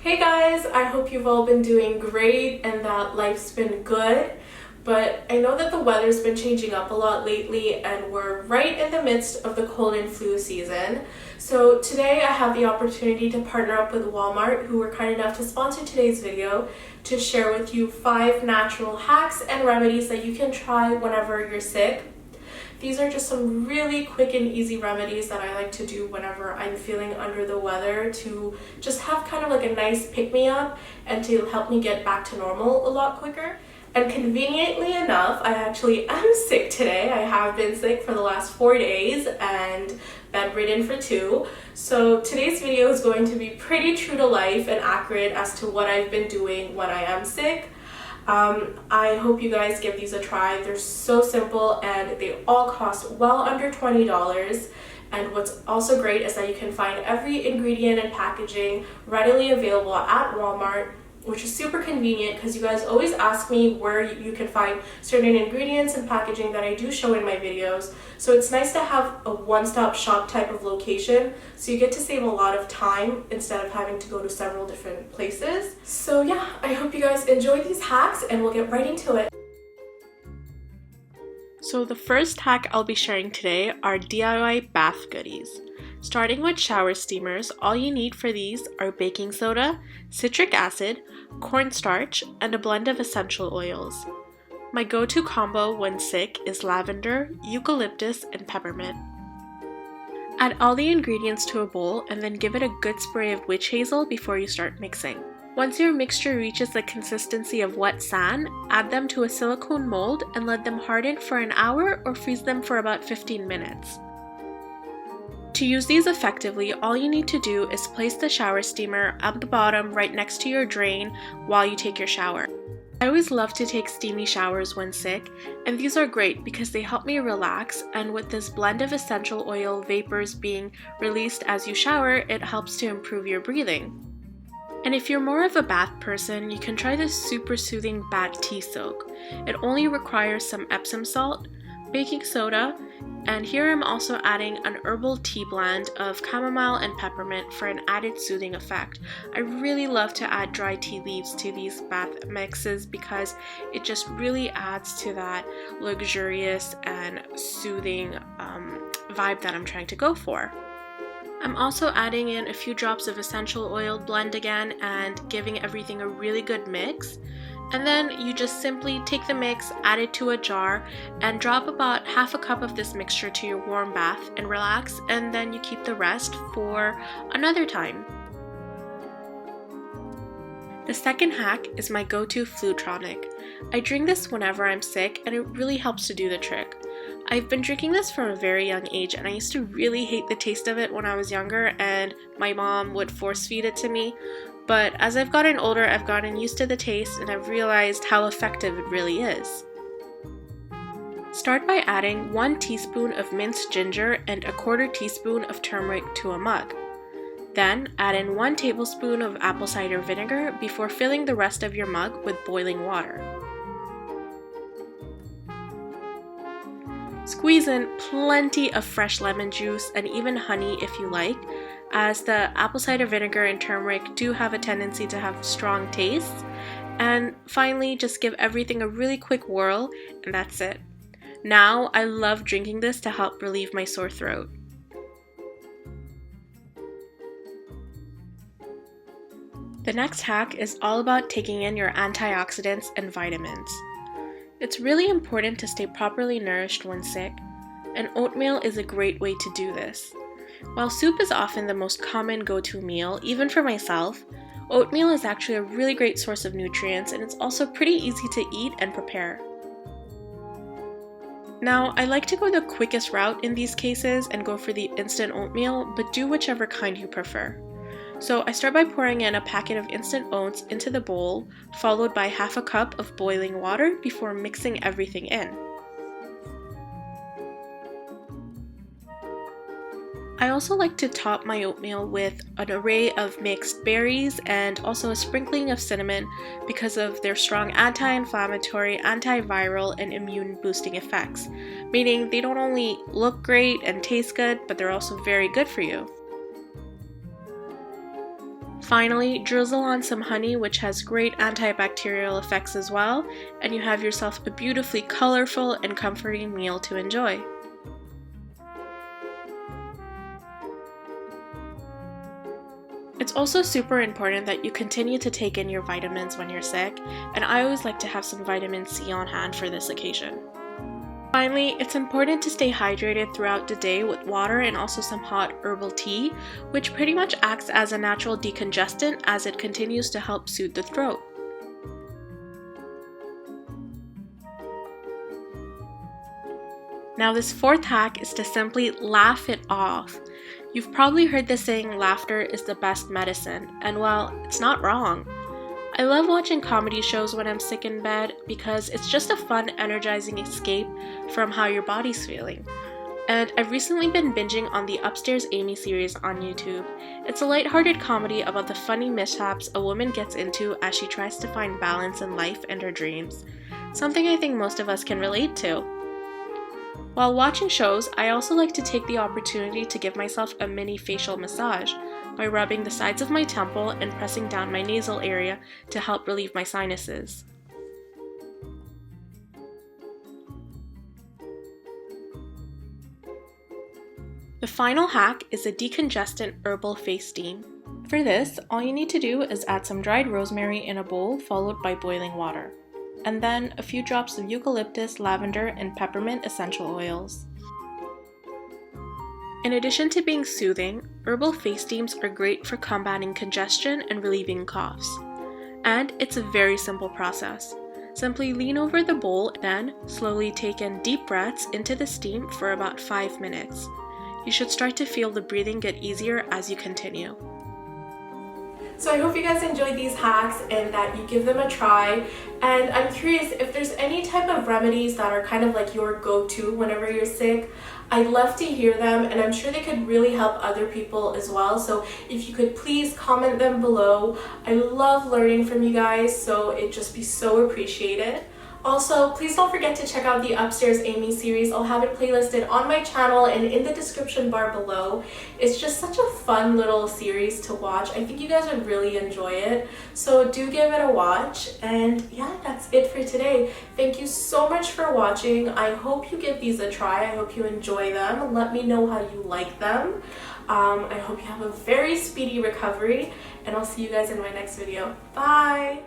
Hey guys, I hope you've all been doing great and that life's been good. But I know that the weather's been changing up a lot lately and we're right in the midst of the cold and flu season. So today I have the opportunity to partner up with Walmart, who were kind enough to sponsor today's video, to share with you 5 natural hacks and remedies that you can try whenever you're sick. These are just some really quick and easy remedies that I like to do whenever I'm feeling under the weather to just have kind of like a nice pick-me-up and to help me get back to normal a lot quicker. And conveniently enough, I actually am sick today. I have been sick for the last 4 days and bedridden for 2. So today's video is going to be pretty true to life and accurate as to what I've been doing when I am sick. I hope you guys give these a try. They're so simple and they all cost well under $20. And what's also great is that you can find every ingredient and packaging readily available at Walmart, which is super convenient because you guys always ask me where you can find certain ingredients and packaging that I do show in my videos. So it's nice to have a one-stop shop type of location, so you get to save a lot of time instead of having to go to several different places. So yeah, I hope you guys enjoy these hacks and we'll get right into it. So the first hack I'll be sharing today are DIY bath goodies. Starting with shower steamers, all you need for these are baking soda, citric acid, cornstarch, and a blend of essential oils. My go-to combo when sick is lavender, eucalyptus, and peppermint. Add all the ingredients to a bowl and then give it a good spray of witch hazel before you start mixing. Once your mixture reaches the consistency of wet sand, add them to a silicone mold and let them harden for an hour or freeze them for about 15 minutes. To use these effectively, all you need to do is place the shower steamer at the bottom right next to your drain while you take your shower. I always love to take steamy showers when sick, and these are great because they help me relax, and with this blend of essential oil vapors being released as you shower, it helps to improve your breathing. And if you're more of a bath person, you can try this super soothing bath tea soak. It only requires some Epsom salt, baking soda, and here I'm also adding an herbal tea blend of chamomile and peppermint for an added soothing effect. I really love to add dry tea leaves to these bath mixes because it just really adds to that luxurious and soothing vibe that I'm trying to go for. I'm also adding in a few drops of essential oil blend again and giving everything a really good mix. And then you just simply take the mix, add it to a jar, and drop about half a cup of this mixture to your warm bath and relax, and then you keep the rest for another time. The second hack is my go-to Flutronic. I drink this whenever I'm sick and it really helps to do the trick. I've been drinking this from a very young age and I used to really hate the taste of it when I was younger and my mom would force feed it to me. But as I've gotten older, I've gotten used to the taste and I've realized how effective it really is. Start by adding 1 teaspoon of minced ginger and a 1/4 teaspoon of turmeric to a mug. Then add in 1 tablespoon of apple cider vinegar before filling the rest of your mug with boiling water. Squeeze in plenty of fresh lemon juice and even honey if you like, as the apple cider vinegar and turmeric do have a tendency to have strong tastes. And finally, just give everything a really quick whirl, and that's it. Now, I love drinking this to help relieve my sore throat. The next hack is all about taking in your antioxidants and vitamins. It's really important to stay properly nourished when sick, and oatmeal is a great way to do this. While soup is often the most common go-to meal, even for myself, oatmeal is actually a really great source of nutrients and it's also pretty easy to eat and prepare. Now, I like to go the quickest route in these cases and go for the instant oatmeal, but do whichever kind you prefer. So I start by pouring in a packet of instant oats into the bowl, followed by half a cup of boiling water before mixing everything in. I also like to top my oatmeal with an array of mixed berries and also a sprinkling of cinnamon because of their strong anti-inflammatory, antiviral, and immune boosting effects, meaning they don't only look great and taste good, but they're also very good for you. Finally, drizzle on some honey, which has great antibacterial effects as well, and you have yourself a beautifully colorful and comforting meal to enjoy. It's also super important that you continue to take in your vitamins when you're sick, and I always like to have some vitamin C on hand for this occasion. Finally, it's important to stay hydrated throughout the day with water and also some hot herbal tea, which pretty much acts as a natural decongestant as it continues to help soothe the throat. Now this fourth hack is to simply laugh it off. You've probably heard the saying laughter is the best medicine, and well, it's not wrong. I love watching comedy shows when I'm sick in bed because it's just a fun, energizing escape from how your body's feeling. And I've recently been binging on the Upstairs Amy series on YouTube. It's a lighthearted comedy about the funny mishaps a woman gets into as she tries to find balance in life and her dreams. Something I think most of us can relate to. While watching shows, I also like to take the opportunity to give myself a mini facial massage by rubbing the sides of my temple and pressing down my nasal area to help relieve my sinuses. The final hack is a decongestant herbal face steam. For this, all you need to do is add some dried rosemary in a bowl followed by boiling water, and then a few drops of eucalyptus, lavender, and peppermint essential oils. In addition to being soothing, herbal face steams are great for combating congestion and relieving coughs. And it's a very simple process. Simply lean over the bowl, then slowly take in deep breaths into the steam for about 5 minutes. You should start to feel the breathing get easier as you continue. So I hope you guys enjoyed these hacks and that you give them a try. And I'm curious if there's any type of remedies that are kind of like your go-to whenever you're sick. I'd love to hear them, and I'm sure they could really help other people as well. So if you could please comment them below. I love learning from you guys, so it'd just be so appreciated. Also, please don't forget to check out the Upstairs Amy series. I'll have it playlisted on my channel and in the description bar below. It's just such a fun little series to watch. I think you guys would really enjoy it. So do give it a watch. And yeah, that's it for today. Thank you so much for watching. I hope you give these a try. I hope you enjoy them. Let me know how you like them. I hope you have a very speedy recovery, and I'll see you guys in my next video. Bye!